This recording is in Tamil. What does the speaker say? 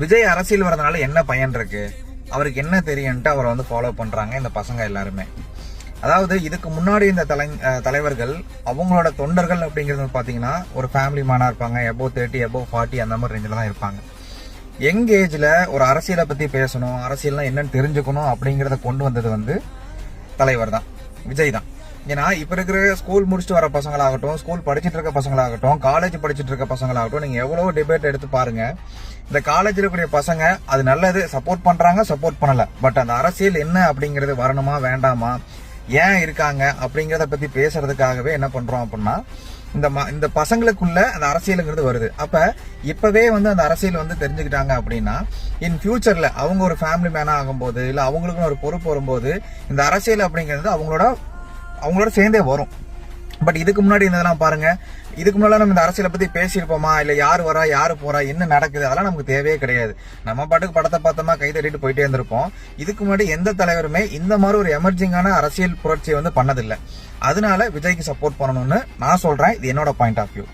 விஜய் அரசியல் வரதுனால என்ன பயன் இருக்கு, அவருக்கு என்ன தெரியும்ட்டு அவரை வந்து ஃபாலோ பண்றாங்க இந்த பசங்க எல்லாருமே. அதாவது இதுக்கு முன்னாடி இந்த தலைவர்கள் அவங்களோட தொண்டர்கள் அப்படிங்கிறது பாத்தீங்கன்னா ஒரு ஃபேமிலி மேனா இருப்பாங்க, எபோவ் 30 எபோவ் 40 அந்த மாதிரி ரேஞ்சில தான் இருப்பாங்க. யங் ஏஜ்ல ஒரு அரசியலை பத்தி பேசணும், அரசியல்னா என்னன்னு தெரிஞ்சுக்கணும் அப்படிங்கறத கொண்டு வந்தது வந்து தலைவர் தான், விஜய் தான். ஏன்னா இப்ப இருக்கிற ஸ்கூல் முடிச்சுட்டு வர பசங்களாகட்டும், ஸ்கூல் படிச்சுட்டு இருக்க பசங்களாகட்டும், காலேஜ் படிச்சுட்டு இருக்க பசங்களாகட்டும், நீங்க எவ்வளவு டிபேட் எடுத்து பாருங்க. இந்த காலேஜ்ல இருக்கக்கூடிய பசங்க அது நல்லது, சப்போர்ட் பண்றாங்க, சப்போர்ட் பண்ணல. பட் அந்த அரசியல் என்ன அப்படிங்கறது வரணுமா வேண்டாமா, ஏன் இருக்காங்க அப்படிங்கறத பத்தி பேசுறதுக்காகவே என்ன பண்றோம் அப்படின்னா இந்த பசங்களுக்குள்ள அந்த அரசியலுங்கிறது வருது. அப்ப இப்பவே வந்து அந்த அரசியல் வந்து தெரிஞ்சுக்கிட்டாங்க அப்படின்னா இன் ஃபியூச்சர்ல அவங்க ஒரு ஃபேமிலி மேனா ஆகும்போது, இல்ல அவங்களுக்குன்னு ஒரு பொறுப்பு வரும்போது இந்த அரசியல் அப்படிங்கிறது அவங்களோட சேர்ந்தே வரும். பட் இதுக்கு முன்னாடி இருந்ததெல்லாம் பாருங்க, இதுக்கு முன்னாடி நம்ம இந்த அரசியலை பத்தி பேசியிருப்போமா, இல்ல யாரு வரா யாரு போறா என்ன நடக்குது, அதெல்லாம் நமக்கு தேவையே கிடையாது. நம்ம பாட்டுக்கு படத்தை பார்த்தோமா கை தட்டிட்டு போயிட்டே இருந்திருப்போம். இதுக்கு முன்னாடி எந்த தலைவருமே இந்த மாதிரி ஒரு எமர்ஜிங்கான அரசியல் புரட்சியை வந்து பண்ணதில்லை. அதனால விஜய்க்கு சப்போர்ட் பண்ணணும்னு நான் சொல்றேன். இது என்னோட பாயிண்ட் ஆஃப் வியூ.